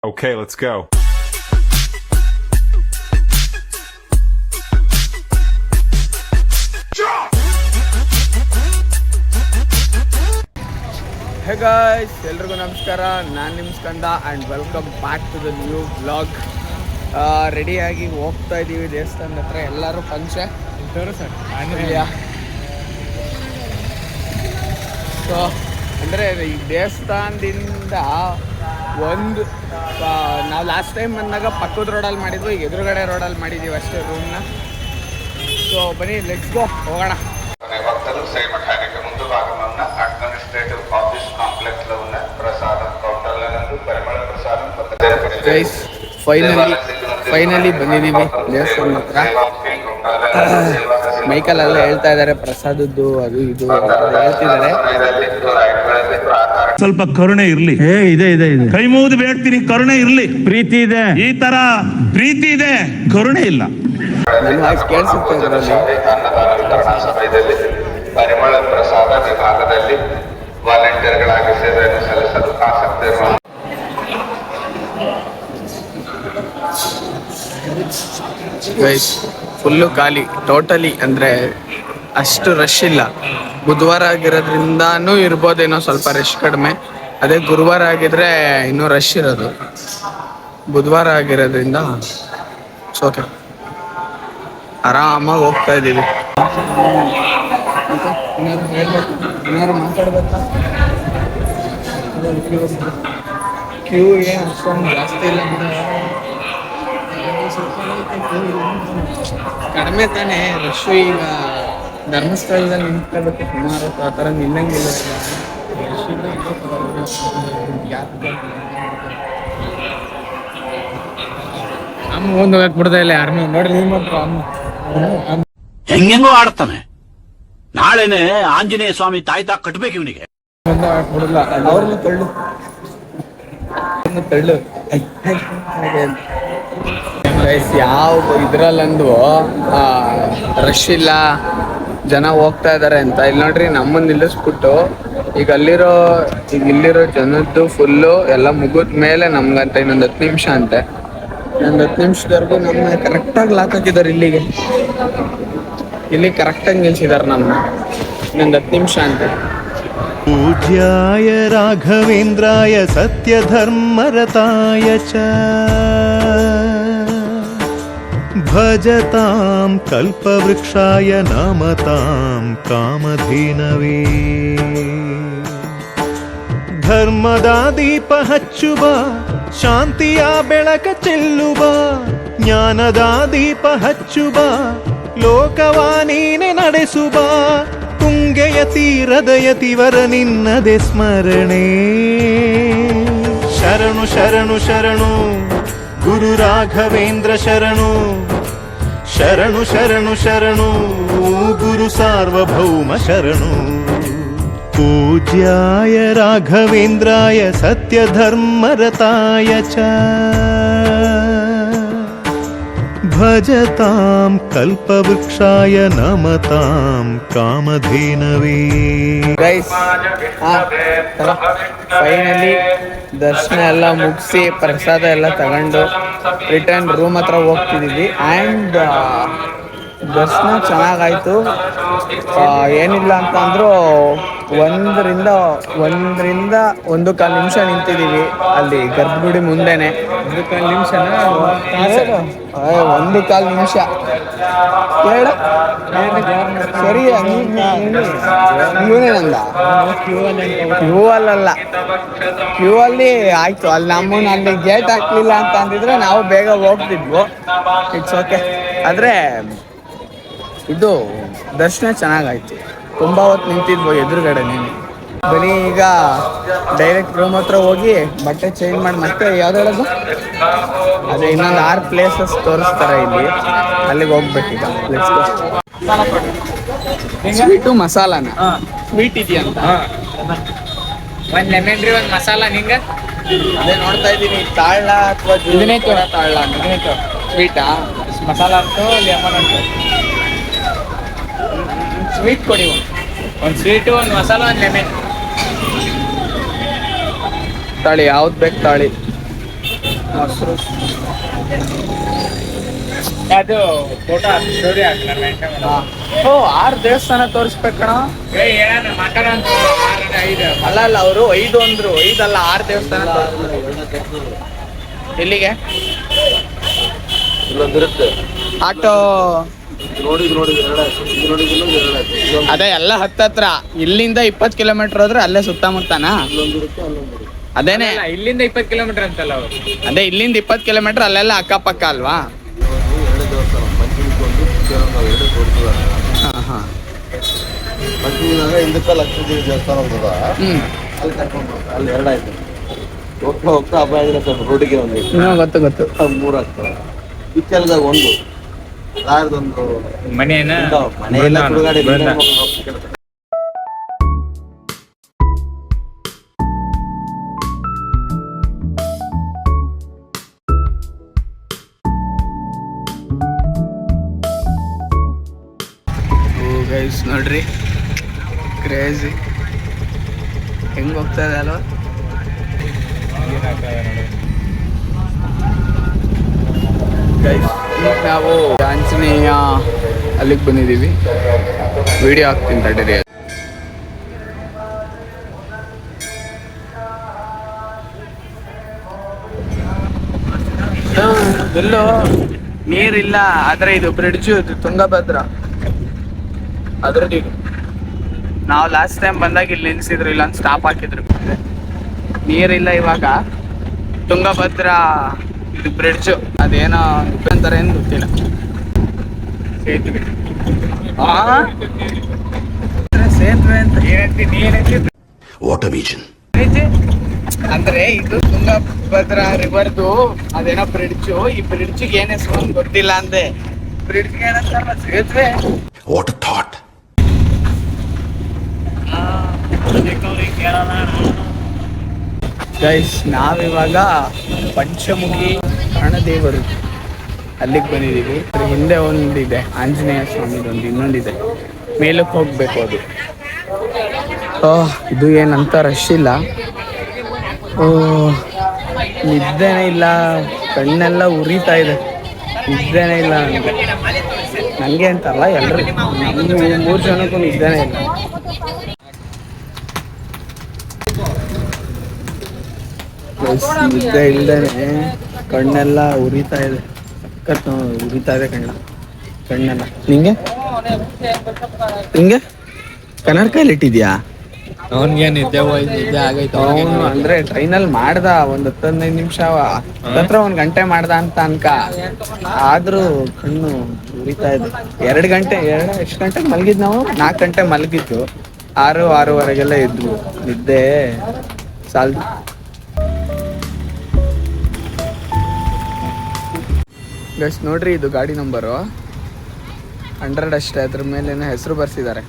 Okay, let's go. Hey guys, ಎಲ್ರಿಗೂ ನಮಸ್ಕಾರ. ನಾನು ನಿಮ್ಮ Skanda and welcome back to the new vlog. ರೆಡಿಯಾಗಿ ಹೋಗ್ತಾ ಇದ್ದೀವಿ ದೇವಸ್ಥಾನದ ಹತ್ರ. ಎಲ್ಲರೂ ಪಂಚೆ ಸೊ ಅಂದರೆ ಈ ದೇವಸ್ಥಾನದಿಂದ ಒಂದು ನಾವು ಲಾಸ್ಟ್ ಟೈಮ್ ಬಂದಾಗ ಪಕ್ಕದ ರೋಡಲ್ಲಿ ಮಾಡಿದ್ವಿ, ಈಗ ಎದುರುಗಡೆ ರೋಡಲ್ಲಿ ಮಾಡಿದ್ದೀವಿ ಅಷ್ಟೇ ರೂಮ್ನ. ಸೊ ಬನ್ನಿ, ಲೆಟ್ಸ್ ಗೋ, ಹೋಗೋಣ. భక్తులు శ్రీమఠానికి ముందు భాగమున్న అడ్మినిస్ట్రేటివ్ ఆఫీస్ కాంప్లెక్స్ లో ఉన్న ప్రసాదం కౌంటర్ల నందు పరిమళ ప్రసాదం ಗೈಸ್, ಫೈನಲಿ ಬಂದಿದ್ದೀವಿ ದೇವಸ್ಥಾನ ಹತ್ರ. ಮೈಕಲ್ಲೆಲ್ಲ ಹೇಳ್ತಾ ಇದ್ದಾರೆ ಪ್ರಸಾದದ್ದು ಅದು ಇದು ಹೇಳ್ತಿದ್ದಾರೆ. ಸ್ವಲ್ಪ ಕರುಣೆ ಇರ್ಲಿ. ಇದೆ ಇದೆ ಇದೆ, ಕೈ ಮುಗಿದು ಬೇಡ್ತೀನಿ, ಕರುಣೆ ಇರ್ಲಿ. ಪ್ರೀತಿ ಇದೆ, ಈ ತರ ಪ್ರೀತಿ ಇದೆ, ಕರುಣೆ ಇಲ್ಲ. ನನ್ನ ವಾಯ್ಸ್ ಕೇಳಿಸುತ್ತೆ ಇದರಲ್ಲಿ. ಅನ್ನದಾನ ವಿತರಣಾ ಸಮಯದಲ್ಲಿ ಪರಿಮಳ ಪ್ರಸಾದ ವಿಭಾಗದಲ್ಲಿ ವಾಲಂಟಿಯರ್ಗಳಾಗಿ ಸೇವೆಯನ್ನು ಸಲ್ಲಿಸಲು ಆಸಕ್ತಿ ಇರುವ ಗೈಸ್ ಫುಲ್ಲು ಖಾಲಿ ಟೋಟಲಿ, ಅಂದರೆ ಅಷ್ಟು ರಶ್ ಇಲ್ಲ. ಬುಧವಾರ ಆಗಿರೋದ್ರಿಂದನೂ ಇರ್ಬೋದೇನೋ ಸ್ವಲ್ಪ ರಶ್ ಕಡಿಮೆ. ಅದೇ ಗುರುವಾರ ಆಗಿದ್ರೆ ಇನ್ನೂ ರಶ್ ಇರೋದು. ಬುಧವಾರ ಆಗಿರೋದ್ರಿಂದ ಓಕೆ, ಆರಾಮಾಗಿ ಹೋಗ್ತಾ ಇದ್ದೀವಿ. ಏನಾದ್ರು ಮಾತಾಡ್ಬೇಕಾ? ಕ್ಯೂ ಏನು ಅಷ್ಟೊಂದು ಜಾಸ್ತಿ ಇಲ್ಲ, ಕಡಿಮೆ ತಾನೇ ರಶ್ಶು. ಈಗ ಧರ್ಮಸ್ಥಳದಲ್ಲಿ ನಿಂತ್ಕೋಬೇಕು ಸುಮಾರು, ಆ ಥರ ನಿಲ್ಲಂಗಿಲ್ಲ. ಅಮ್ಮ ಒಂದು ಹೋಗಕ್ಕೆ ಬಿಡ್ತಾ ಇಲ್ಲ ಯಾರನ್ನೂ. ನೋಡಿ ನೀವು ಮಾತ್ರ ಅಮ್ಮ ಹೆಂಗೆಂಗೋ ಆಡ್ತಾನೆ. ನಾಳೆನೆ ಆಂಜನೇಯ ಸ್ವಾಮಿ ತಾಯ್ತಾ ಕಟ್ಬೇಕು ಇವನಿಗೆ. ಬಿಡಲ್ಲ, ಅವ್ರನ್ನ ತಳ್ಳು. ಯಾವ ಇದ್ರಲ್ಲಂದು ರಶ್ ಇಲ್ಲ, ಜನ ಹೋಗ್ತಾ ಇದಾರೆ ಅಂತ. ಇಲ್ಲಿ ನೋಡ್ರಿ, ನಮ್ಮನ್ನ ನಿಲ್ಲಿಸ್ಬಿಟ್ಟು ಈಗ ಇಲ್ಲಿರೋ ಜನದ್ದು ಫುಲ್ಲು ಎಲ್ಲ ಮುಗಿದ ಮೇಲೆ ನಮ್ಗಂತ ಇನ್ನೊಂದು 10 ನಿಮಿಷ ಅಂತೆ. ಇನ್ನೊಂದು 10 ನಿಮಿಷದವರೆಗೂ ನಮ್ಮ ಕರೆಕ್ಟಾಗಿ ಲಾಕ್ ಹಾಕಿದ್ದಾರೆ. ಇಲ್ಲಿ ಕರೆಕ್ಟಾಗಿ ನಿಲ್ಸಿದ್ದಾರೆ ನಮ್ಮನ್ನ. ಇನ್ನೊಂದು 10 ನಿಮಿಷ ಅಂತೆ. ಪೂಜ್ಯಾಯ ರಾಘವೇಂದ್ರಾಯ ಸತ್ಯಧರ್ಮರತಾಯ ಚ ಭಜತಾಂ ಕಲ್ಪವೃಕ್ಷಾಯ ನಮತಾಂ ಕಾಮಧೇನವೇ. ಧರ್ಮದ ದೀಪ ಹಚ್ಚುವ, ಶಾಂತಿಯ ಬೆಳಕ ಚೆಲ್ಲುವ, ಜ್ಞಾನದ ದೀಪ ಹಚ್ಚುವ, ಲೋಕವ ನೀನೆ ನಡೆಸುವ. ತುಂಗೆಯ ತೀರದ ಯತಿವರ ನಿನ್ನದೆ ಸ್ಮರಣೆ. ಶರಣು ಶರಣು ಶರಣು ಗುರು ರಾಘವೇಂದ್ರ ಶರಣು. ಶರಣು ಶರಣು ಶರಣು ಗುರು ಸಾರ್ವಭೌಮ ಶರಣು. ಪೂಜ್ಯಾಯ ರಾಘವೇಂದ್ರಾಯ ಸತ್ಯಧರ್ಮರತಾಯ ಚ ಭಜತಾಂ ಕಲ್ಪವೃಕ್ಷಾಯ ನಮತಾಂ ಕಾಮಧೇನವೇ. ಗೈಸ್, ಫೈನಲಿ ದರ್ಶನ ಎಲ್ಲ ಮುಗಿಸಿ ಪ್ರಸಾದ ಎಲ್ಲ ತಗೊಂಡು ರಿಟರ್ನ್ ರೂಮ್ ಹತ್ರ ಹೋಗ್ತಿದ್ದೀವಿ. ಆ್ಯಂಡ್ ದರ್ಶನ ಚೆನ್ನಾಗಾಯ್ತು. ಏನಿಲ್ಲ ಅಂತಂದ್ರು 1 ರಿಂದ 1.25 ನಿಮಿಷ ನಿಂತಿದ್ದೀವಿ ಅಲ್ಲಿ ಗರ್ಭಗುಡಿ ಮುಂದೆನೆ. 1.25 ನಿಮಿಷನ? 1.25 ನಿಮಿಷ ಹೇಳು. ಸರಿ, ಇವನೇನಂದ ಕ್ಯೂ ಅಲ್ಲಿ ಆಯ್ತು. ಅಲ್ಲಿ ನಮ್ಮನ್ನ ಅಲ್ಲಿ ಗೇಟ್ ಹಾಕ್ಲಿಲ್ಲ ಅಂತ ಅಂದಿದ್ರೆ ನಾವು ಬೇಗ ಹೋಗ್ತಿದ್ವು. It's okay. ಆದರೆ ಇದು ದರ್ಶನ ಚೆನ್ನಾಗಾಯ್ತು. ತುಂಬ ಹೊತ್ತು ನಿಂತಿದ್ವು ಎದುರುಗಡೆ ನೀನು. ಬನ್ನಿ, ಈಗ ಡೈರೆಕ್ಟ್ ರೂಮ್ ಹತ್ರ ಹೋಗಿ ಬಟ್ಟೆ ಚೇಂಜ್ ಮಾಡಿ ಮತ್ತೆ ಯಾವ್ದು ಅದೇ ಇನ್ನೊಂದು 6 ಪ್ಲೇಸಸ್ ತೋರಿಸ್ತಾರೆ ಇಲ್ಲಿ, ಅಲ್ಲಿಗೆ ಹೋಗ್ಬೇಕೀಗ. Sweet ಮಸಾಲಾನ sweet ಇದೆಯಂತ. ಒಂದು ಲೆಮನ್ ರೀ, ಒಂದು ಮಸಾಲ. ನಿಂಗೆ ಅದೇ ನೋಡ್ತಾ ಇದ್ದೀನಿ, ತಾಳ ಅಥವಾ ತಾಳ ಸ್ವೀಟಾ? ಮಸಾಲ ಅಂತೂ ಲೆಮನ್ ಅಂತೂ. ಸ್ವೀಟ್ ಕೊಡಿ, ಒಂದು ಸ್ವೀಟು, ಒಂದು ಮಸಾಲ, ಒಂದು ಲೆಮನ್. ತಾಳಿ ಯಾವ್ದು ಬೇಕು ತಾಳಿ. ಮೊಸರು ಅದು ಫೋಟೋ ಸ್ಟೋರಿ ಓ 6 ದೇವಸ್ಥಾನ ತೋರಿಸ್ಬೇಕಣ. ಅಲ್ಲ ಅವರು 5 ಅಂದ್ರು, 5 ಅಲ್ಲ 6 ದೇವಸ್ಥಾನ ಎಲ್ಲಿಗೆ ಆಟೋ ಅದೇ ಎಲ್ಲ ಹತ್ತತ್ರ. ಇಲ್ಲಿಂದ 20 ಕಿಲೋಮೀಟರ್ ಹೋದ್ರೆ ಅಲ್ಲೇ ಸುತ್ತಮುತ್ತನ. ಅದೇನೆ ಇಲ್ಲಿಂದ 20 ಕಿಲೋಮೀಟರ್ ಅಂತಲ್ಲ ಅವರು. ಅದೇ ಇಲ್ಲಿಂದ 20 ಕಿಲೋಮೀಟರ್ ಅಲ್ಲೆಲ್ಲ ಅಕ್ಕಪಕ್ಕ ಅಲ್ವಾ? ಹಿಂದಕ್ಕ ಲಕ್ಷ್ಮೀ ದೇವಸ್ಥಾನ ಹೋಗ್ತದ ಅಲ್ಲಿ 2 ಆಯ್ತು. ಹೋಗ್ತಾ ಹೋಗ್ತಾ ಹಬ್ಬ ಸ್ವಲ್ಪ ರೋಡಿಗೆ ಒಂದು ಗೊತ್ತು 3 ಆಗ್ತದೆ. ಇಚ್ಚಲ್ದಾಗ 1 ರಾಯರದೊಂದು ಮನೆಯನ್ನ ಮನೆಯೆಲ್ಲ ಸುಡುಗಾಡಿ ಗೈಸ್ ನೋಡ್ರಿ, ಕ್ರೇಜಿ ಹೆಂಗ್ ಹೋಗ್ತಾ ಇದೆ ಅಲ್ವಾ? ಗೈಸ್ ಈಗ ನಾವು ಆಂಜನೇಯ ಅಲ್ಲಿಗೆ ಬಂದಿದ್ದೀವಿ. ವಿಡಿಯೋ ಹಾಕ್ತೀನಿ ತಡೀರಿ. ಎಲ್ಲೋ ನೀರಿಲ್ಲ, ಆದ್ರೆ ಇದು ಬ್ರಿಡ್ಜ್, ಇದು ತುಂಗಭದ್ರಾ ಅದ್ರದ್ದು. ಇದು ನಾವು ಲಾಸ್ಟ್ ಟೈಮ್ ಬಂದಾಗ ಇಲ್ಲಿ ನಿಲ್ಸಿದ್ರು, ಇಲ್ಲ ಸ್ಟಾಪ್ ಹಾಕಿದ್ರು. ನೀರಿಲ್ಲ ಇವಾಗ. ತುಂಗಭದ್ರಾ ಇದು ಬ್ರಿಡ್ಜ್, ಅದೇನೋ ಅಂತಾರೆ ಏನು ಗೊತ್ತಿಲ್ಲ. ಸೇತುವೆ ಸೇತುವೆ ಅಂತ ಅಂದ್ರೆ ಇದು ತುಂಗಭದ್ರಾ ರಿವರ್ದು ಅದೇನೋ ಬ್ರಿಡ್ಜ್. ಈ ಬ್ರಿಡ್ಜ್ಗೆ ಏನ್ ಹೆಸರು ಅಂತ ಗೊತ್ತಿಲ್ಲ ಅಂದೆ. ಬ್ರಿಡ್ಜ್ಗೆ ಏನಂತಾರ? ಸೇತುವೆ. What a thought. ಗೈಸ್ ನಾವಿವಾಗ ಪಂಚಮುಖಿ ಪ್ರಾಣದೇವರು ಅಲ್ಲಿಗೆ ಬಂದಿದ್ದೀವಿ. ಅದ್ರ ಹಿಂದೆ ಒಂದಿದೆ ಆಂಜನೇಯ ಸ್ವಾಮಿದೊಂದು, ಇನ್ನೊಂದಿದೆ. ಮೇಲಕ್ಕೆ ಹೋಗ್ಬೇಕು ಅದು. ಇದು ಏನಂತ ರಶ್ ಇಲ್ಲ. ನಿದ್ದೆನೇ ಇಲ್ಲ, ಕಣ್ಣೆಲ್ಲ ಉರಿತಾ ಇದೆ. ನಿದ್ದೆನೇ ಇಲ್ಲ ನನಗೆ ಅಂತಲ್ಲ, ಎಲ್ರಿಗೂ, ನಮ್ಮ 3 ಜನಕ್ಕೂ ನಿದ್ದೆನೇ ಇಲ್ಲ. ನಿದ್ದೆ ಇಲ್ದೇನೆ ಕಣ್ಣೆಲ್ಲ ಉರಿತಾ ಇದೆ, ಸಖತ್ ಉರಿತಾ ಇದೆ ಕಣ್ಣೆಲ್ಲ. ನಿಂಗೆ ಕನ್ನಡ ಕೈಲಿ ಇಟ್ಟಿದ್ಯಾ? ಅವನ್ಗೆ ನಿದ್ದೆ ಆಗೈತೆ. ಅವನು ಅಂದ್ರೆ ಟ್ರೈನಲ್ಲಿ ಮಾಡ್ದ ಒಂದು 10-15 ನಿಮಿಷ ಹತ್ರ 1 ಗಂಟೆ ಮಾಡ್ದ ಅಂತ ಅನ್ಕ, ಆದ್ರೂ ಕಣ್ಣು ಉರಿತಾ ಇದೆ. 2 ಗಂಟೆ ಎಷ್ಟು ಗಂಟೆಗೆ ಮಲಗಿದ್ ನಾವು? 4 ಗಂಟೆ ಮಲಗಿದ್ದು, 6-6:30 ಇದ್ವು. ನಿದ್ದೆ ಸಾಲ್ದು. ಗೈಸ್ ನೋಡ್ರಿ, ಇದು ಗಾಡಿ ನಂಬರು 100 ಅಷ್ಟೇ. ಅದ್ರ ಮೇಲೆ ಹೆಸರು ಬರ್ಸಿದ್ದಾರೆ.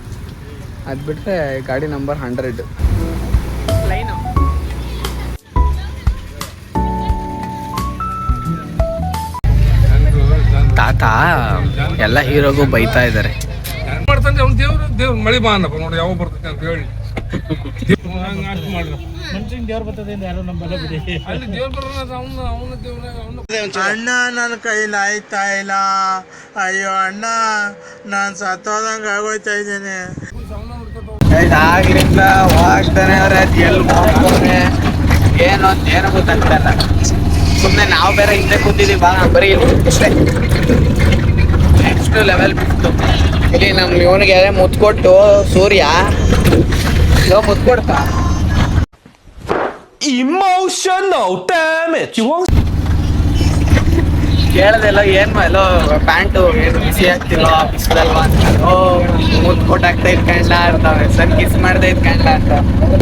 ಅದು ಬಿಟ್ಟರೆ ಗಾಡಿ ನಂಬರ್ 100. ತಾತ ಎಲ್ಲ ಹೀರೋಗೂ ಬೈತಾ ಇದ್ದಾರೆ. ದೇವ್ರು ಮಳೆ ಬಾ ಅನ್ನಪ್ಪ ನೋಡಿ, ಯಾವ ಬರ್ತೈತೆ ಅಂತ ಹೇಳಿ ಅಣ್ಣ ನನ್ನ ಕೈಲಿ ಆಯ್ತಾ ಇಲ್ಲ. ಅಯ್ಯೋ ಅಣ್ಣ, ನಾನು ಸತ್ತೋದಂಗ ಆಗೋಯ್ತಾ ಇದ್ದೇನೆ. ಆಗ್ಲಿಂದ ಹೋಗ್ತಾನೆ ಅವ್ರೆ, ಅದು ಎಲ್ಲಿ ಹೋಗ್ತಾನೆ ಏನು ಅಂತ ಏನು ಗೊತ್ತಾಗ್ತಲ್ಲ. ಸುಮ್ಮನೆ ನಾವು ಬೇರೆ ಹಿಂದೆ ಕೂತಿದ್ದೀವಿ, ಬರೀ ಅಷ್ಟೇ. ನೆಕ್ಸ್ಟ್ ಲೆವೆಲ್ ಬಿಟ್ಟು ಇಲ್ಲಿ ನಮ್ಮ ಇವನಿಗೆ ಮುತ್ಕೊಟ್ಟು ಸೂರ್ಯ ಮುತ್ಕೊಡ್ತಾ Emotional damage. ಕೇಳದೆಲ್ಲ ಏನು ಎಲ್ಲೋ ಪ್ಯಾಂಟು ಏನು ಬಿಸಿ ಆಗ್ತಿಲ್ಲ ಬಿಸಿಲಲ್ವಾ ಅಂತ. ಮುತ್ ಕೊಟ್ಟಾಗ್ತಾ ಇದ್ಕಂಡ್ಲ ಇರ್ತಾವೆ, ಸರ್ ಕಿಸ್ ಮಾಡ್ದೆ ಇದ್ಕಂಡ್ಲ ಅಂತ.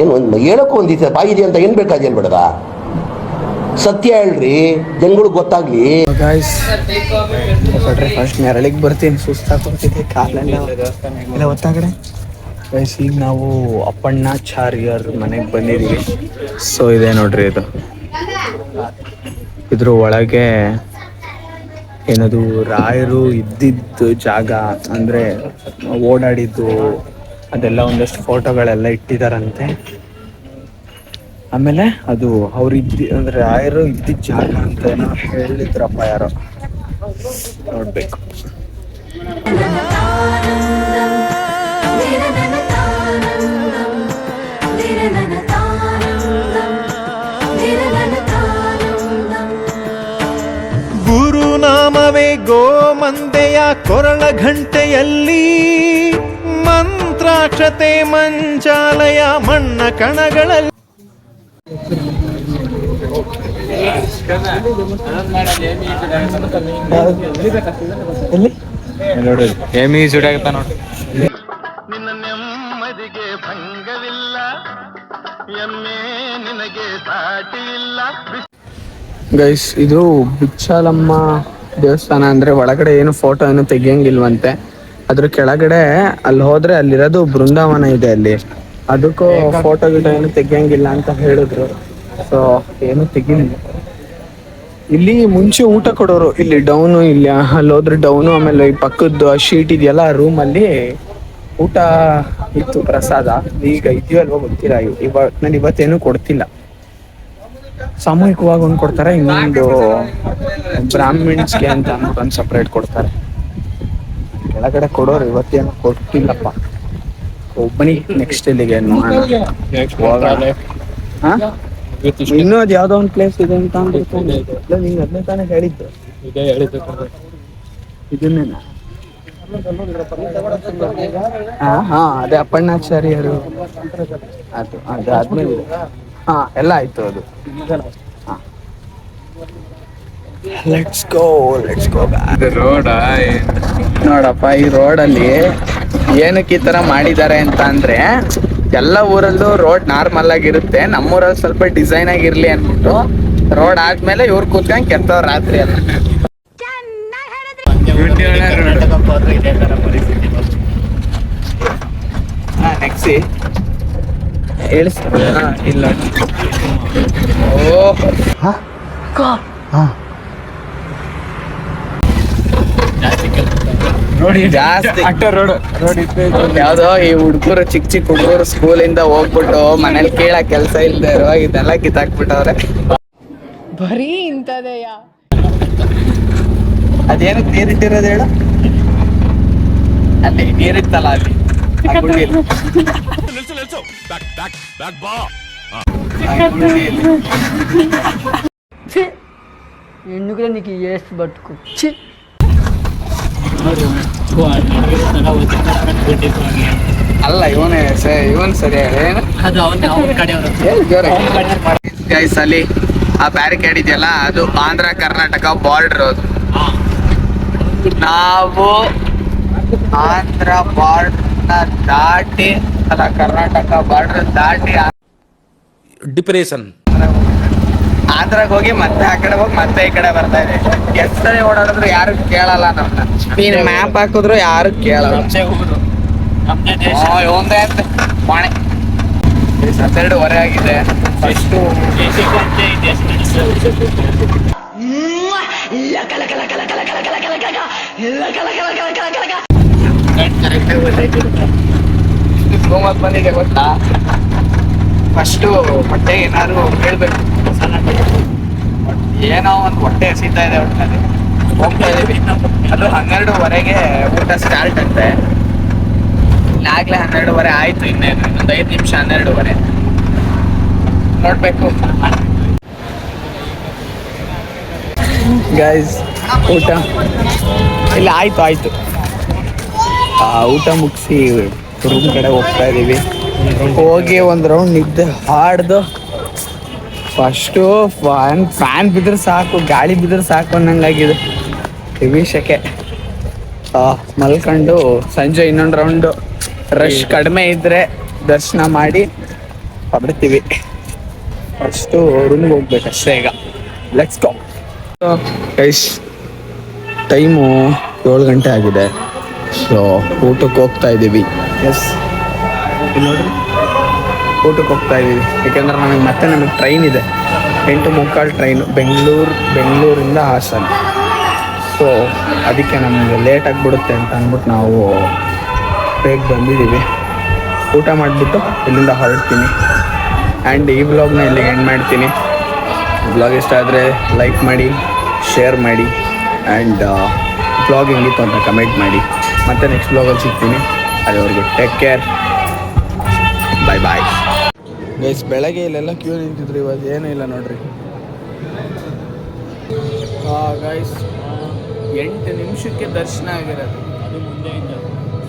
ಏನು ಹೇಳಕ್ಕೂ ಒಂದಿದೆ ಬಾಯಿದೆ ಅಂತ ಏನ್ ಬೇಕಾದೇನ್ ಬೇಡದ, ಸತ್ಯ ಹೇಳ್ರಿ, ಜನಗಳಿಗೆ ಗೊತ್ತಾಗ್ಲಿ. ಫಸ್ಟ್ ನೆರಳಿಗೆ ಬರ್ತೀನಿ, ಸುಸ್ತಾಗ್ಬಿಡ್ತಿದ್ದೆ ಕಾಲೆಲ್ಲ ಇಲ್ಲ ಒತ್ತಾಗಡೆ. ಗೈಸ್ ಈಗ ನಾವು ಅಪ್ಪಣ್ಣಾಚಾರ್ಯರ್ ಮನೆಗೆ ಬಂದಿದ್ದೀವಿ. ಸೊ ಇದೆ ನೋಡ್ರಿ, ಇದು ಇದ್ರ ಒಳಗೆ ಏನದು ರಾಯರು ಇದ್ದಿದ್ದು ಜಾಗ, ಅಂದರೆ ಓಡಾಡಿದ್ದು ಅದೆಲ್ಲ ಒಂದಷ್ಟು ಫೋಟೋಗಳೆಲ್ಲ ಇಟ್ಟಿದ್ದಾರಂತೆ. ಆಮೇಲೆ ಅದು ಅವ್ರು ಅಂದ್ರೆ ರಾಯರು ಇದ್ದಿದ್ದ ಜಾಗ ಅಂತ ಏನೋ ಹೇಳಿದ್ರಪ್ಪ ಯಾರೋ, ನೋಡ್ಬೇಕು. ಗುರುನಾಮವೇ ಗೋಮಂದೆಯ ಕೊರಳ ಘಂಟೆಯಲ್ಲಿ, ಮಂತ್ರಾಕ್ಷತೆ ಮಂಚಾಲಯ ಮಣ್ಣ ಕಣಗಳಲ್ಲಿ. ಏಮಿ ಸುಡಾಗತ್ತ ನೋಡಿ. ನಿನ್ನ ನೆಮ್ಮದಿಗೆ ಭಂಗವಿಲ್ಲ, ಎಮ್ಮೆ ನಿನಗೆ ಸಾಟಿ ಇಲ್ಲ. ಗೈಸ್, ಇದು ಬಿಚ್ಚಾಲಮ್ಮ ದೇವಸ್ಥಾನ. ಅಂದ್ರೆ ಒಳಗಡೆ ಏನು ಫೋಟೋ ಏನು ತೆಗಿಯಂಗಿಲ್ವಂತೆ. ಅದ್ರ ಕೆಳಗಡೆ ಅಲ್ಲಿ ಹೋದ್ರೆ ಅಲ್ಲಿರೋದು ಬೃಂದಾವನ ಇದೆ ಅಲ್ಲಿ, ಅದಕ್ಕೂ ಫೋಟೋ ಗಿಟೋ ಏನು ತೆಗಿಯಂಗಿಲ್ಲ ಅಂತ ಹೇಳಿದ್ರು. ಸೊ ಏನು ತೆಗಿಲಿಲ್ಲ. ಇಲ್ಲಿ ಮುಂಚೆ ಊಟ ಕೊಡೋರು, ಇಲ್ಲಿ ಡೌನು, ಇಲ್ಲಿ ಅಲ್ಲಿ ಹೋದ್ರೆ ಡೌನು. ಆಮೇಲೆ ಈ ಪಕ್ಕದ್ದು ಆ ಶೀಟ್ ಇದೆಯಲ್ಲ, ಆ ರೂಮಲ್ಲಿ ಊಟ ಇತ್ತು, ಪ್ರಸಾದ. ಈಗ ಇದೆಯಲ್ವ ಗೊತ್ತಿಲ್ಲ, ನಾನು ಇವತ್ತೇನು ಕೊಡ್ತಿಲ್ಲ. ಸಾಮೂಹಿಕವಾಗಿ ಒಂದು ಕೊಡ್ತಾರೆ, ಇನ್ನೊಂದು ಬ್ರಾಹ್ಮಿಣ್ಸ್ಗೆ ಅಂತ ಒಂದು ಸಪ್ರೇಟ್ ಕೊಡ್ತಾರೆ. ಕೆಳಗಡೆ ಕೊಡೋರು ಇವತ್ತೇನು ಕೊಟ್ಟಿಲ್ಲಪ್ಪ. ಒಬ್ಬನಿ ನೆಕ್ಸ್ಟ್ ಇಲ್ಲಿಗೆ ಇನ್ನೂ ಅದು ಯಾವ್ದೋ ಒಂದು ಪ್ಲೇಸ್ ಇದೆ ಅಂತ ಅಂದ್ಬಿಟ್ಟು ನಿಂಗೆ ಅದನ್ನೇ ತಾನೇ ಹೇಳಿದ್ದು. ಇದನ್ನೇನ? ಹಾ ಅದೇ ಅಪ್ಪಣ್ಣಾಚಾರ್ಯರು, ಅದು ಆದ್ಮೇಲೆ ಎಲ್ಲ ಆಯ್ತು ಅದು. ಲೆಟ್ಸ್ ಗೋ ರೋಡ್ ನೋಡಪ್ಪ, ಈ ರೋಡಲ್ಲಿ ಏನಕ್ಕೆ ಈ ತರ ಮಾಡಿದ್ದಾರೆ ಅಂತ ಅಂದ್ರೆ, ಎಲ್ಲ ಊರಲ್ಲೂ ರೋಡ್ ನಾರ್ಮಲ್ ಆಗಿರುತ್ತೆ, ನಮ್ಮೂರಲ್ಲಿ ಸ್ವಲ್ಪ ಡಿಸೈನ್ ಆಗಿರ್ಲಿ ಅನ್ಬಿಟ್ಟು ರೋಡ್ ಆದ್ಮೇಲೆ ಇವ್ರು ಕೂತ್ಕೊಂಡ್ ಕೆತ್ತವ್ರ ರಾತ್ರಿ ಎಲ್ಲ. ನೆಕ್ಸಿ ಹೇಳಿಸ್ ಇಲ್ಲ. ಜಾಸ್ತಿ ಯಾವ್ದೋ ಈ ಹುಡುಗರು, ಚಿಕ್ಕ ಹುಡುಗರು ಸ್ಕೂಲಿಂದ ಹೋಗ್ಬಿಟ್ಟು ಮನೇಲಿ ಕೇಳ ಕೆಲ್ಸ ಇಲ್ದೇ ಇರೋ ಇದೆಲ್ಲ ಕಿತ್ತಾಕ್ಬಿಟ್ಟವ್ರೆ. ಬರೀ ಇಂಥದೆಯ. ಅದೇನಕ್ಕೆ ನೀರಿಟ್ಟಿರೋದು ಹೇಳು? ಅಲ್ಲಿ ನೀರಿತ್ತಲ್ಲ, ಅಲ್ಲಿ ఎందుకులే నీకు ఏసి పట్టుకు. ಅಲ್ಲ ಇವನ್ ಸರಿ ಗೈಸ್, ಅಲ್ಲಿ ಆ ಬ್ಯಾರಿಕೇಡ್ ಇದೆಯಲ್ಲ, ಅದು ಆಂಧ್ರ ಕರ್ನಾಟಕ ಬಾರ್ಡರ್. ಅದು ನಾವು ಆಂಧ್ರ ಬಾರ್ಡರ್ ದಾಟಿ, ಅಲ್ಲ ಕರ್ನಾಟಕ ಬಾರ್ಡರ್ ದಾಟಿ ಡಿಪ್ರೆಷನ್ ಆಂಧ್ರಾಗ ಹೋಗಿ ಮತ್ತೆ ಆ ಕಡೆ ಹೋಗಿ ಮತ್ತೆ ಈ ಕಡೆ ಬರ್ತಾ ಇದೆ. ಎಷ್ಟೇ ಓಡಾಡಿದ್ರು ಯಾರು ಕೇಳಲ್ಲ ನಮ್ನ. ನೀನ್ ಮ್ಯಾಪ್ ಹಾಕಿದ್ರು ಯಾರು ಕೇಳಲ್ಲ. 12:30 ಆಗಿದೆ. ಫಸ್ಟು ಬಂದಿದೆ ಗೊತ್ತಾ? ಫಸ್ಟು ಹೊಟ್ಟೆ ಏನಾದ್ರು ಹೇಳ್ಬೇಕು, ಏನೋ ಒಂದು ಹೊಟ್ಟೆ ಹಸಿತಾ ಇದೆ, ಒಟ್ಟಿನಲ್ಲಿ ಹೋಗ್ತಾ ಇದೀವಿ. ಅದು 12:30ಗೆ ಊಟ ಸ್ಟಾರ್ಟ್ ಅಂತೆ. ಆಗ್ಲೇ 12:30 ಆಯ್ತು. ಇನ್ನೇನು ಇನ್ನೊಂದು 5 ನಿಮಿಷ 12:30 ನೋಡ್ಬೇಕು. ಗೈಸ್, ಊಟ ಇಲ್ಲ, ಆಯ್ತು. ಊಟ ಮುಗಿಸಿ ರೂಮ್ ಕಡೆ ಹೋಗ್ತಾ ಇದೀವಿ. ಹೋಗಿ ಒಂದು ರೌಂಡ್ ನಿದ್ದೆ ಹಾಡ್ದು, ಫಸ್ಟು ಫ್ಯಾನ್ ಬಿದ್ರೆ ಸಾಕು, ಗಾಳಿ ಬಿದ್ರೆ ಸಾಕು ಅನ್ನಂಗಾಗಿದೆ. ಹೆವಿ ಶೆಕೆ. ಮಲ್ಕೊಂಡು ಸಂಜೆ ಇನ್ನೊಂದು ರೌಂಡು ರಶ್ ಕಡಿಮೆ ಇದ್ರೆ ದರ್ಶನ ಮಾಡಿ ಹೊರಡ್ತೀವಿ. ಫಸ್ಟು ರೂಮ್ಗೆ ಹೋಗ್ಬೇಕಷ್ಟೇ ಈಗ. Let's go guys. ಟೈಮು 7 ಗಂಟೆ ಆಗಿದೆ. ಸೊ ಊಟಕ್ಕೆ ಹೋಗ್ತಾ ಇದ್ದೀವಿ. ಎಸ್, ನೋಡ್ರಿ, ಊಟಕ್ಕೆ ಹೋಗ್ತಾ ಇದ್ದೀವಿ. ಯಾಕೆಂದ್ರೆ ನಮಗೆ ಟ್ರೈನ್ ಇದೆ, 8:45 ಟ್ರೈನು, ಬೆಂಗಳೂರಿಂದ ಹಾಸನ. ಸೊ ಅದಕ್ಕೆ ನಮಗೆ ಲೇಟ್ ಆಗಿಬಿಡುತ್ತೆ ಅಂತ ಅಂದ್ಬಿಟ್ಟು ನಾವು ಬೇಗ ಬಂದಿದ್ದೀವಿ. ಊಟ ಮಾಡಿಬಿಟ್ಟು ಇಲ್ಲಿಂದ ಹೊರಡ್ತೀನಿ. ಆ್ಯಂಡ್ ಈ ಬ್ಲಾಗ್ನ ಇಲ್ಲಿಗೆ ಎಂಡ್ ಮಾಡ್ತೀನಿ. ಬ್ಲಾಗ್ ಇಷ್ಟ ಆದರೆ ಲೈಕ್ ಮಾಡಿ, ಶೇರ್ ಮಾಡಿ ಆ್ಯಂಡ್ ಬ್ಲಾಗ್ ಹೆಂಗಿತ್ತು ಅಂತ ಕಮೆಂಟ್ ಮಾಡಿ. ಮತ್ತೆ ನೆಕ್ಸ್ಟ್ ಬ್ಲಾಗಲ್ಲಿ ಸಿಗ್ತೀನಿ. ಅಲ್ಲಿವರೆಗೂ ಟೇಕ್ ಕೇರ್, ಬಾಯ್ ಬಾಯ್. ಗೈಸ್, ಬೆಳಗ್ಗೆ ಇಲ್ಲೆಲ್ಲ ಕ್ಯೂ ನಿಂತಿದ್ರು, ಇವಾಗ ಏನೂ ಇಲ್ಲ ನೋಡ್ರಿ. ಗೈಸ್ 8 ನಿಮಿಷಕ್ಕೆ ದರ್ಶನ ಆಗಿರೋದು.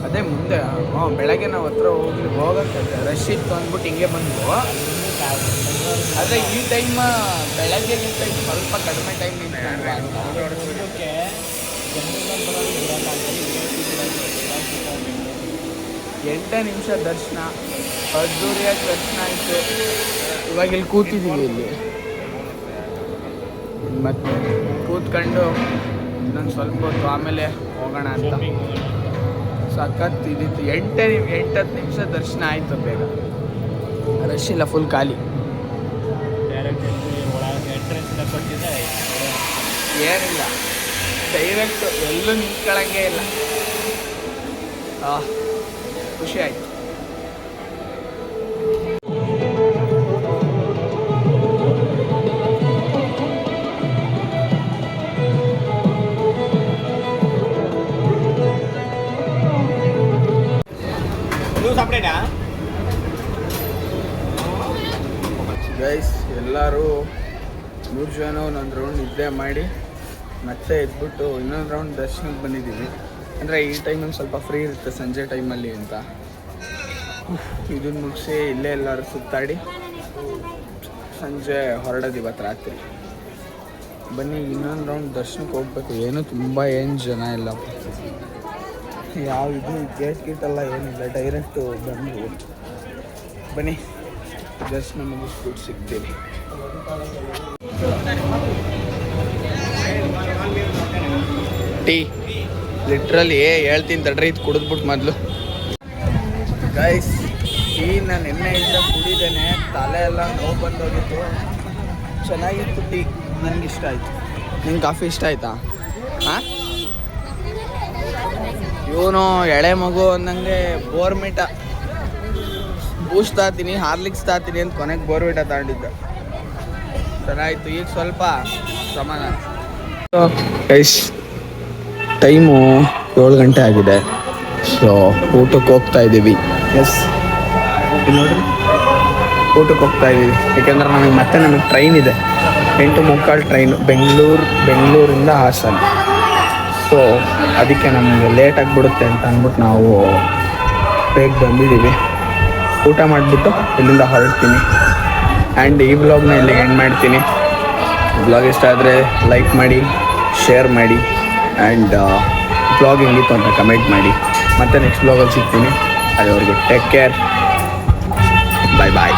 ಅದೇ ಮುಂದೆ ಬೆಳಗ್ಗೆ ನಾವು ಹತ್ರ ಹೋಗಕ್ಕೆ ರಶ್ ಇತ್ತು ಅಂದ್ಬಿಟ್ಟು ಹಿಂಗೆ ಬಂದ್ವು. ಆದರೆ ಈ ಟೈಮ್ ಬೆಳಗ್ಗೆ ಸ್ವಲ್ಪ ಕಡಿಮೆ ಟೈಮ್ ನಿಂತ್ಕೊಂಡ್ರೆ 8 ನಿಮಿಷ ದರ್ಶನ, ಅದ್ದೂರಿಯಾಗಿ ದರ್ಶನ ಆಯಿತು. ಇವಾಗ ಇಲ್ಲಿ ಕೂತಿದ್ದೀವಿ, ಇಲ್ಲಿ ಮತ್ತೆ ಕೂತ್ಕೊಂಡು ಇನ್ನೊಂದು ಸ್ವಲ್ಪ ಹೊತ್ತು ಆಮೇಲೆ ಹೋಗೋಣ ಅಂತ. ಸಖತ್ ಇದ್ದಿತ್ತು. 8-10 ನಿಮಿಷ ದರ್ಶನ ಆಯಿತು ಬೇಗ. ರಶ್ ಇಲ್ಲ, ಫುಲ್ ಖಾಲಿ. ಏನಿಲ್ಲ, ಡೈರೆಕ್ಟ್ ಎಲ್ಲೂ ನಿಂತ್ಕೊಳ್ಳಂಗೆ ಇಲ್ಲ. ಖುಷಿ ಆಯಿತು. ಗೈಸ್, ಎಲ್ಲರೂ 3 ಜನ ಒಂದೊಂದು ರೌಂಡ್ ನಿದ್ದೆ ಮಾಡಿ ಮತ್ತೆ ಎದ್ಬಿಟ್ಟು ಇನ್ನೊಂದು ರೌಂಡ್ ದರ್ಶನಕ್ಕೆ ಬಂದಿದ್ದೀವಿ. ಅಂದರೆ ಈ ಟೈಮಲ್ಲಿ ಸ್ವಲ್ಪ ಫ್ರೀ ಇರುತ್ತೆ ಸಂಜೆ ಟೈಮಲ್ಲಿ ಅಂತ. ಇದನ್ನು ಮುಗಿಸಿ ಇಲ್ಲೇ ಎಲ್ಲರೂ ಸುತ್ತಾಡಿ ಸಂಜೆ ಹೊರಡೋದು ಇವತ್ತು ರಾತ್ರಿ. ಬನ್ನಿ, ಇನ್ನೊಂದು ರೌಂಡ್ ದರ್ಶನಕ್ಕೆ ಹೋಗ್ಬೇಕು. ಏನು ಜನ ಇಲ್ಲ, ಯಾವ ಇದು ಗೇಟ್ ಗೀಟೆಲ್ಲ ಏನಿಲ್ಲ, ಡೈರೆಕ್ಟು ಬಂದು ಬನ್ನಿ ದರ್ಶನ ಮುಗಿಸ್ಬಿಟ್ಟು ಸಿಗ್ತೀವಿ. ಟೀ ಲಿಟ್ರಲಿ ಹೇಳ್ತೀನಿ ತಡ್ರಿ, ಇದು ಕುಡಿದ್ಬಿಟ್ಟು ಮೊದಲು. ಗೈಸ್, ಟೀ ನಾನು ಎಣ್ಣೆಯಿಂದ ಕುಡಿದೇನೆ, ತಲೆ ಎಲ್ಲ ನೋವು ಬಂದೋಗಿತ್ತು. ಚೆನ್ನಾಗಿತ್ತು ಟೀ, ನನಗಿಷ್ಟ ಆಯಿತು. ನಿಂಗೆ ಕಾಫಿ ಇಷ್ಟ ಆಯಿತಾ? ಹಾಂ, ಇವನು ಎಳೆ ಮಗು ಅಂದಂಗೆ ಬೋರ್ಮಿಟ ಬೂಸ್ಟ್ ತಾತೀನಿ, ಹಾರ್ಲಿಕ್ಸ್ ತಾತೀನಿ ಅಂತ ಕೊನೆಗೆ ಬೋರ್ಮಿಟ ತಗೊಂಡಿದ್ದೆ. ಚೆನ್ನಾಗಿತ್ತು, ಈಗ ಸ್ವಲ್ಪ ಸಮಾಧಾನ. ಗೈಸ್, ಟೈಮು 7 ಗಂಟೆ ಆಗಿದೆ. ಸೊ ಊಟಕ್ಕೆ ಹೋಗ್ತಾ ಇದ್ದೀವಿ. ಎಸ್, ನೋಡ್ರಿ, ಊಟಕ್ಕೆ ಹೋಗ್ತಾ ಇದ್ದೀವಿ. ಯಾಕೆಂದ್ರೆ ನಮಗೆ ಟ್ರೈನ್ ಇದೆ, 8:45 ಟ್ರೈನು, ಬೆಂಗಳೂರಿಂದ ಹಾಸನ. ಸೊ ಅದಕ್ಕೆ ನಮಗೆ ಲೇಟ್ ಆಗಿಬಿಡುತ್ತೆ ಅಂತ ಅಂದ್ಬಿಟ್ಟು ನಾವು ಬೇಗ ಬಂದಿದ್ದೀವಿ. ಊಟ ಮಾಡಿಬಿಟ್ಟು ಇಲ್ಲಿಂದ ಹೊರಡ್ತೀನಿ. ಆ್ಯಂಡ್ ಈ ಬ್ಲಾಗ್ನ ಇಲ್ಲಿಗೆ ಎಂಡ್ ಮಾಡ್ತೀನಿ. ಬ್ಲಾಗ್ ಇಷ್ಟ ಆದರೆ ಲೈಕ್ ಮಾಡಿ, ಶೇರ್ ಮಾಡಿ ಆ್ಯಂಡ್ ಬ್ಲಾಗ್ ಹೆಂಗಿತ್ತು ಅಂತ ಕಮೆಂಟ್ ಮಾಡಿ. ಮತ್ತೆ ನೆಕ್ಸ್ಟ್ ಬ್ಲಾಗಲ್ಲಿ ಸಿಗ್ತೀನಿ. ಅಲ್ಲಿವರೆಗೂ ಟೇಕ್ ಕೇರ್, ಬಾಯ್ ಬಾಯ್.